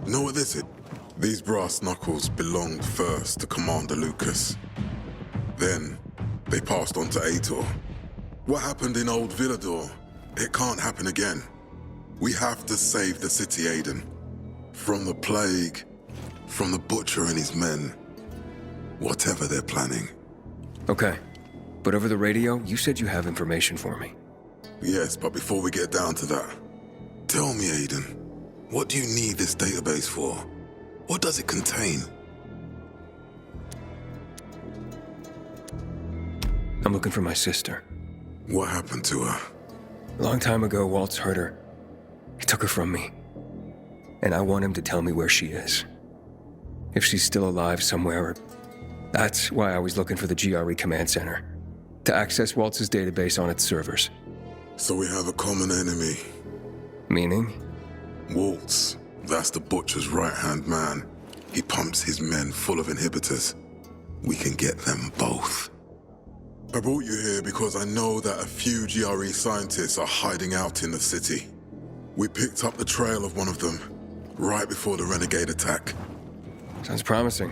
Know what this is? These brass knuckles belonged first to Commander Lucas. Then, they passed on to Aitor. What happened in Old Villador, it can't happen again. We have to save the city, Aiden. From the plague, from the Butcher and his men. Whatever they're planning. Okay. But over the radio, you said you have information for me. Yes, but before we get down to that, tell me, Aiden, what do you need this database for? What does it contain? I'm looking for my sister. What happened to her? A long time ago, Waltz hurt her. He took her from me. And I want him to tell me where she is. If she's still alive somewhere. That's why I was looking for the GRE command center. To access Waltz's database on its servers. So we have a common enemy. Meaning? Waltz. That's the Butcher's right-hand man. He pumps his men full of inhibitors. We can get them both. I brought you here because I know that a few GRE scientists are hiding out in the city. We picked up the trail of one of them, right before the Renegade attack. Sounds promising.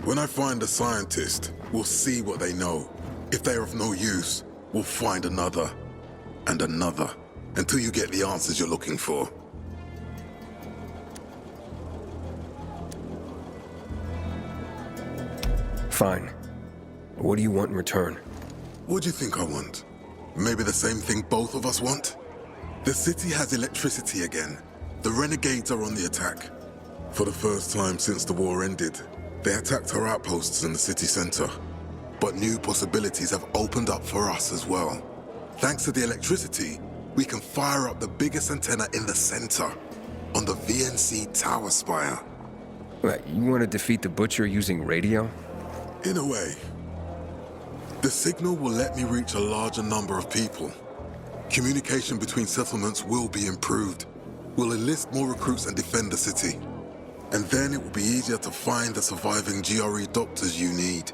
When I find a scientist, we'll see what they know. If they're of no use, we'll find another, and another, until you get the answers you're looking for. Fine. What do you want in return? What do you think I want? Maybe the same thing both of us want? The city has electricity again. The Renegades are on the attack. For the first time since the war ended, they attacked our outposts in the city center. But new possibilities have opened up for us as well. Thanks to the electricity, we can fire up the biggest antenna in the center, on the VNC tower spire. What, you want to defeat the Butcher using radio? In a way. The signal will let me reach a larger number of people. Communication between settlements will be improved. We'll enlist more recruits and defend the city. And then it will be easier to find the surviving GRE doctors you need.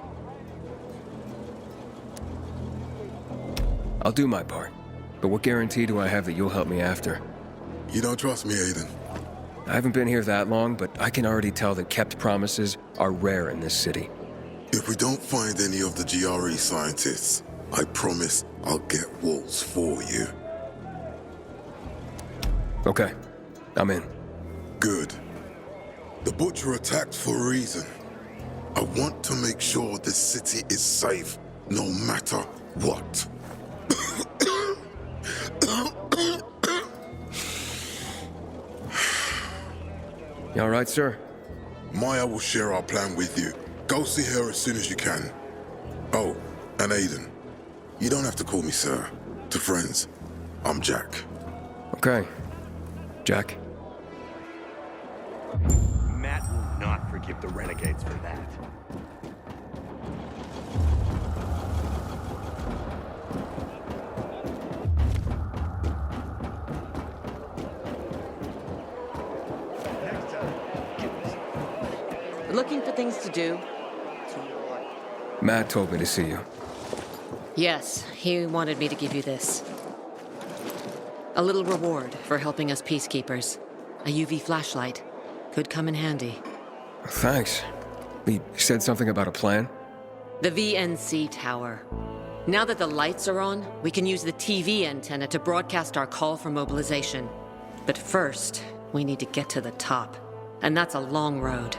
I'll do my part. But what guarantee do I have that you'll help me after? You don't trust me, Aiden? I haven't been here that long, but I can already tell that kept promises are rare in this city. If we don't find any of the GRE scientists, I promise I'll get Waltz for you. Okay, I'm in. Good. The Butcher attacked for a reason. I want to make sure this city is safe, no matter what. You all right, sir? Maya will share our plan with you. Go see her as soon as you can. Oh, and Aiden, you don't have to call me sir. To friends, I'm Jack. Okay. Jack. Matt will not forgive the Renegades for that. Looking for things to do? Matt told me to see you. Yes, he wanted me to give you this. A little reward for helping us peacekeepers. A UV flashlight. Could come in handy. Thanks. He said something about a plan? The VNC tower. Now that the lights are on, we can use the TV antenna to broadcast our call for mobilization. But first, we need to get to the top. And that's a long road.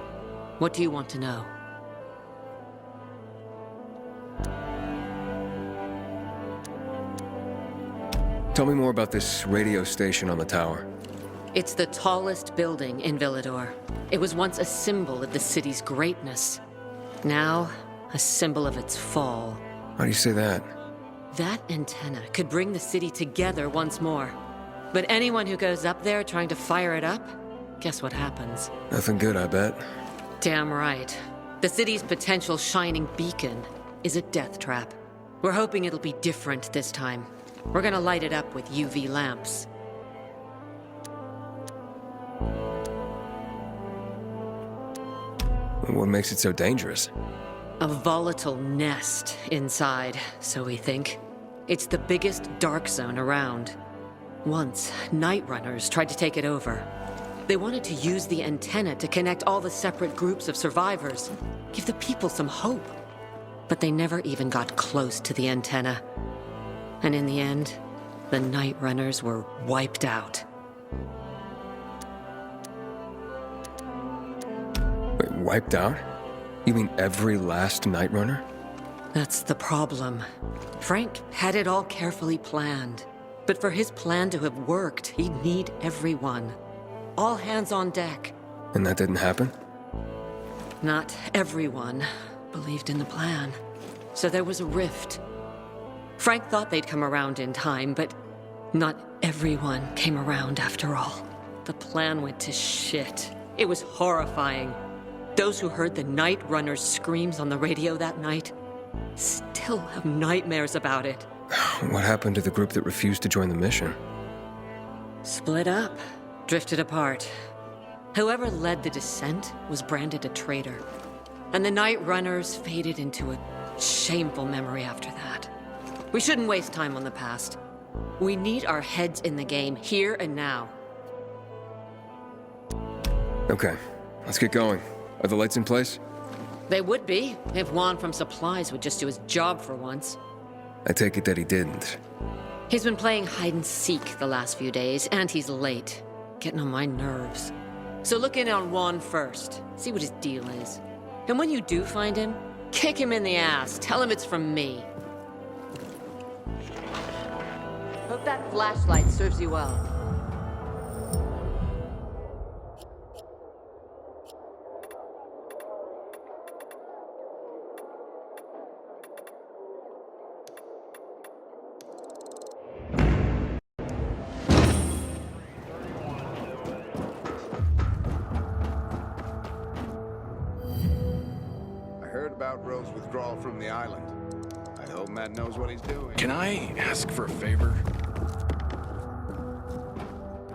What do you want to know? Tell me more about this radio station on the tower. It's the tallest building in Villador. It was once a symbol of the city's greatness. Now, a symbol of its fall. How do you say that? That antenna could bring the city together once more. But anyone who goes up there trying to fire it up, guess what happens? Nothing good, I bet. Damn right. The city's potential shining beacon is a death trap. We're hoping it'll be different this time. We're gonna light it up with UV lamps. What makes it so dangerous? A volatile nest inside, so we think. It's the biggest dark zone around. Once, night runners tried to take it over. They wanted to use the antenna to connect all the separate groups of survivors, give the people some hope. But they never even got close to the antenna. And in the end, the Night Runners were wiped out. Wait, wiped out? You mean every last Night Runner? That's the problem. Frank had it all carefully planned. But for his plan to have worked, he'd need everyone. All hands on deck. And that didn't happen? Not everyone believed in the plan. So there was a rift. Frank thought they'd come around in time, but not everyone came around after all. The plan went to shit. It was horrifying. Those who heard the Night Runners' screams on the radio that night still have nightmares about it. What happened to the group that refused to join the mission? Split up, drifted apart. Whoever led the descent was branded a traitor. And the Night Runners faded into a shameful memory after that. We shouldn't waste time on the past. We need our heads in the game, here and now. Okay, let's get going. Are the lights in place? They would be, if Juan from Supplies would just do his job for once. I take it that he didn't. He's been playing hide and seek the last few days, and he's late. Getting on my nerves. So look in on Juan first. See what his deal is. And when you do find him, kick him in the ass. Tell him it's from me. Hope that flashlight serves you well. About Rose's withdrawal from the island. I hope Matt knows what he's doing. Can I ask for a favor?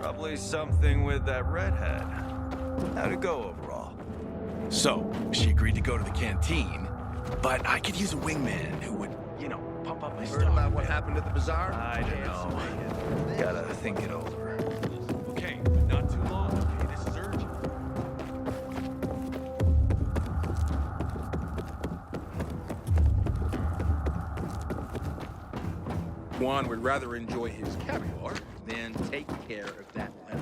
Probably something with that redhead. How'd it go overall? So, she agreed to go to the canteen, but I could use a wingman who would, pump up my Heard stuff. about what happened at the bazaar? I don't know. Gotta think it over. Okay, not too long. Okay, this is urgent. Juan would rather enjoy his caviar than take care of that letter.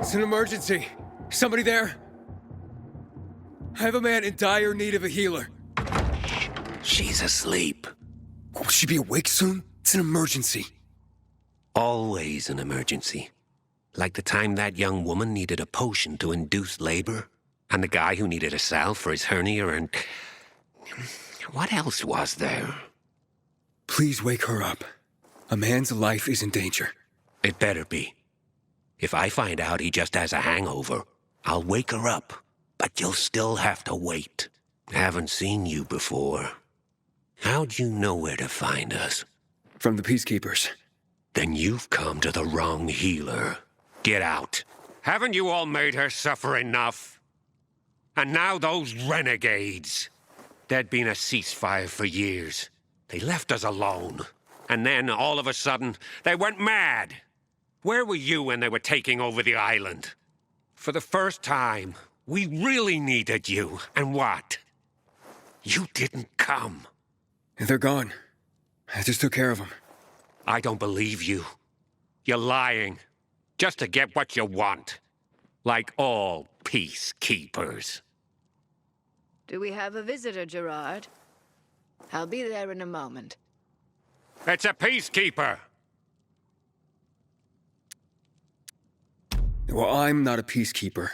It's an emergency. Somebody there? I have a man in dire need of a healer. She's asleep. Will she be awake soon? It's an emergency. Always an emergency. Like the time that young woman needed a potion to induce labor, and the guy who needed a salve for his hernia, and... what else was there? Please wake her up. A man's life is in danger. It better be. If I find out he just has a hangover, I'll wake her up. But you'll still have to wait. Haven't seen you before. How'd you know where to find us? From the Peacekeepers. Then you've come to the wrong healer. Get out. Haven't you all made her suffer enough? And now those renegades. There'd been a ceasefire for years. They left us alone. And then, all of a sudden, they went mad. Where were you when they were taking over the island? For the first time, we really needed you. And what? You didn't come. They're gone. I just took care of them. I don't believe you. You're lying. Just to get what you want. Like all peacekeepers. Do we have a visitor, Gerard? I'll be there in a moment. It's a peacekeeper. Well, I'm not a peacekeeper.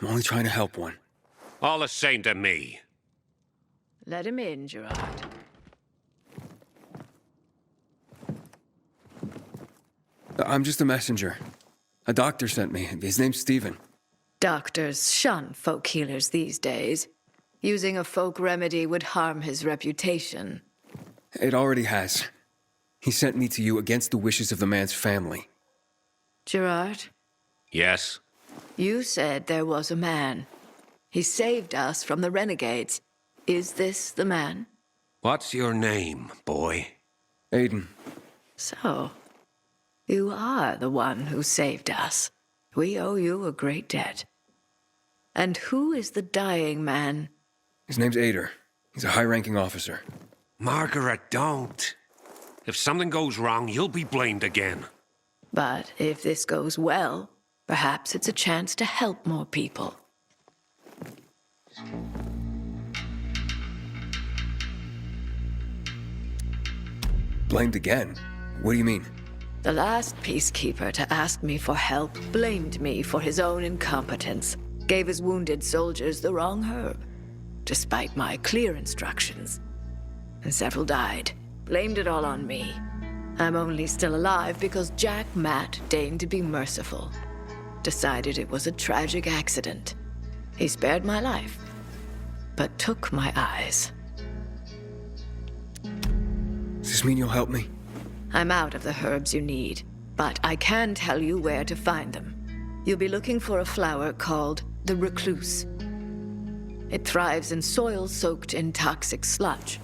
I'm only trying to help one. All the same to me. Let him in, Gerard. I'm just a messenger. A doctor sent me. His name's Stephen. Doctors shun folk healers these days. Using a folk remedy would harm his reputation. It already has. He sent me to you against the wishes of the man's family. Gerard, Yes? you said there was a man. He saved us from the renegades. Is this the man? What's your name, boy? Aiden. So, you are the one who saved us. We owe you a great debt. And who is the dying man? His name's Aitor. He's a high-ranking officer. Margaret, don't. If something goes wrong, you'll be blamed again. But if this goes well, perhaps it's a chance to help more people. Blamed again? What do you mean? The last peacekeeper to ask me for help blamed me for his own incompetence, gave his wounded soldiers the wrong herb, despite my clear instructions. And several died. Blamed it all on me. I'm only still alive because Jack Matt deigned to be merciful. Decided it was a tragic accident. He spared my life, but took my eyes. Does this mean you'll help me? I'm out of the herbs you need, but I can tell you where to find them. You'll be looking for a flower called the recluse. It thrives in soil soaked in toxic sludge.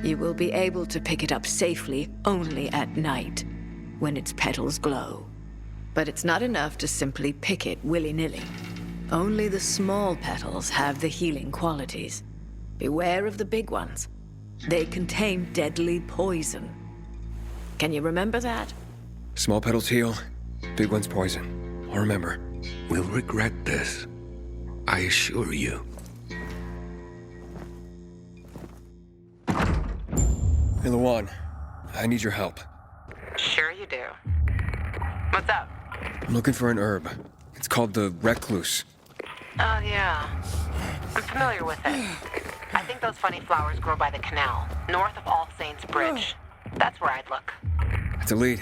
You will be able to pick it up safely only at night, when its petals glow. But it's not enough to simply pick it willy-nilly. Only the small petals have the healing qualities. Beware of the big ones. They contain deadly poison. Can you remember that? Small petals heal, big ones poison. I'll remember. We'll regret this. I assure you. Hey, Lawan, I need your help. Sure you do. What's up? I'm looking for an herb. It's called the recluse. Oh, yeah. I'm familiar with it. I think those funny flowers grow by the canal, north of All Saints Bridge. That's where I'd look. That's a lead.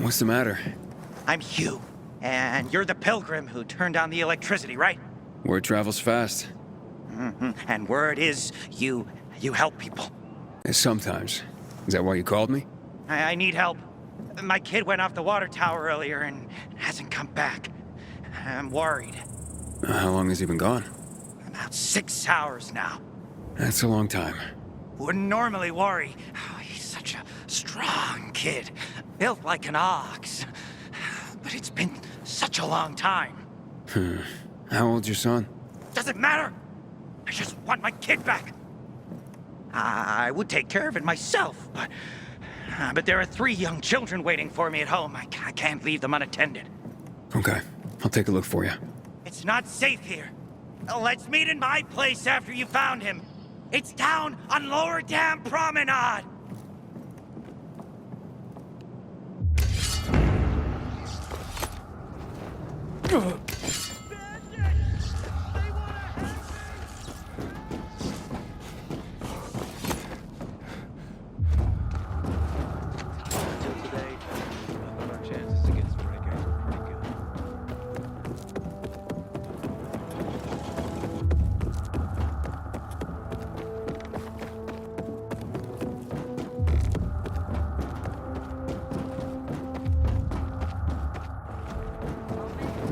What's the matter? I'm Hugh, and you're the pilgrim who turned on the electricity, right? Word travels fast. And word is you help people. Sometimes. Is that why you called me? I need help. My kid went off the water tower earlier and hasn't come back. I'm worried. How long has he been gone? About 6 hours now. That's a long time. Wouldn't normally worry. Oh, he's such a strong kid. Built like an ox. But it's been such a long time. How old's your son? Doesn't matter. I just want my kid back. I would take care of it myself, but there are 3 young children waiting for me at home. I can't leave them unattended. Okay, I'll take a look for you. It's not safe here. Let's meet in my place after you found him. It's down on Lower Dam Promenade.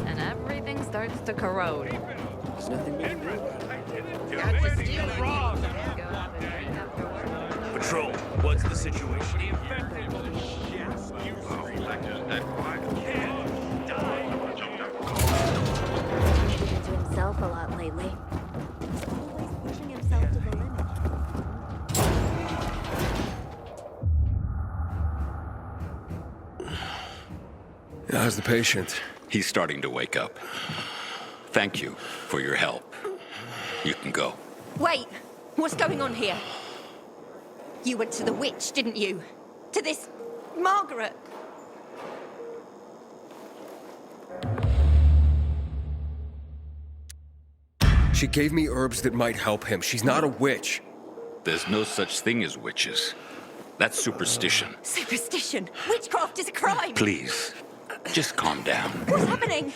And everything starts to corrode. There's nothing we can do about it. Patrol, what's the situation? Into himself a lot lately. He's always pushing himself to the limit. How's the patient? He's starting to wake up. Thank you for your help. You can go. Wait! What's going on here? You went to the witch, didn't you? To this... Margaret! She gave me herbs that might help him. She's not a witch. There's no such thing as witches. That's superstition. Superstition! Witchcraft is a crime! Please, just calm down. What's happening?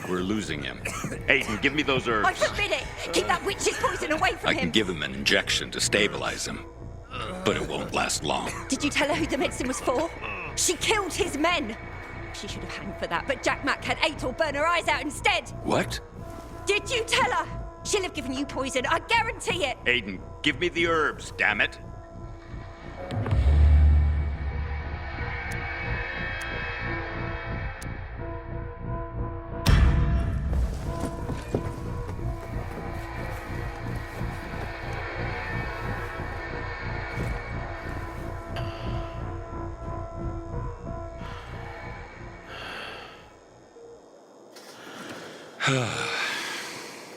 We're losing him. Aiden, give me those herbs. I forbid it! Keep that witch's poison away from I him! can give him an injection to stabilize him, but it won't last long. Did you tell her who the medicine was for? She killed his men! She should have hanged for that, but Jack Mack had Aitor burn her eyes out instead! What? Did you tell her? She'll have given you poison, I guarantee it! Aiden, give me the herbs, damn it.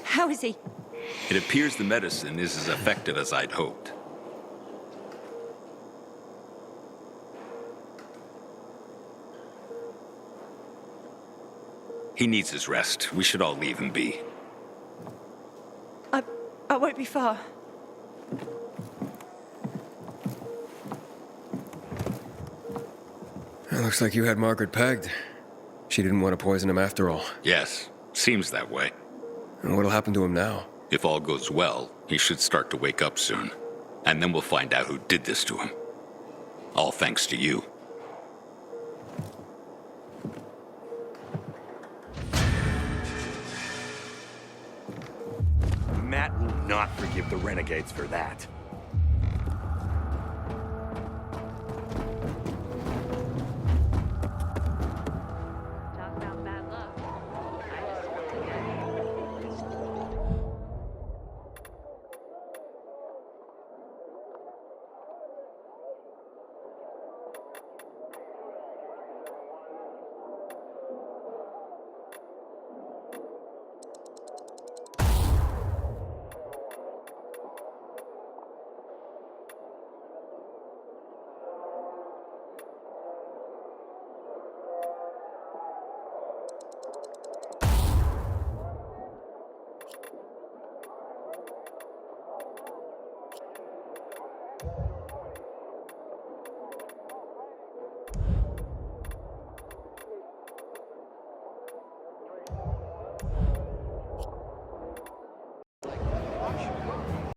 How is he? It appears the medicine is as effective as I'd hoped. He needs his rest. We should all leave him be. I won't be far. It looks like you had Margaret pegged. She didn't want to poison him after all. Yes, seems that way. And what'll happen to him now? If all goes well, he should start to wake up soon. And then we'll find out who did this to him. All thanks to you. Matt will not forgive the renegades for that.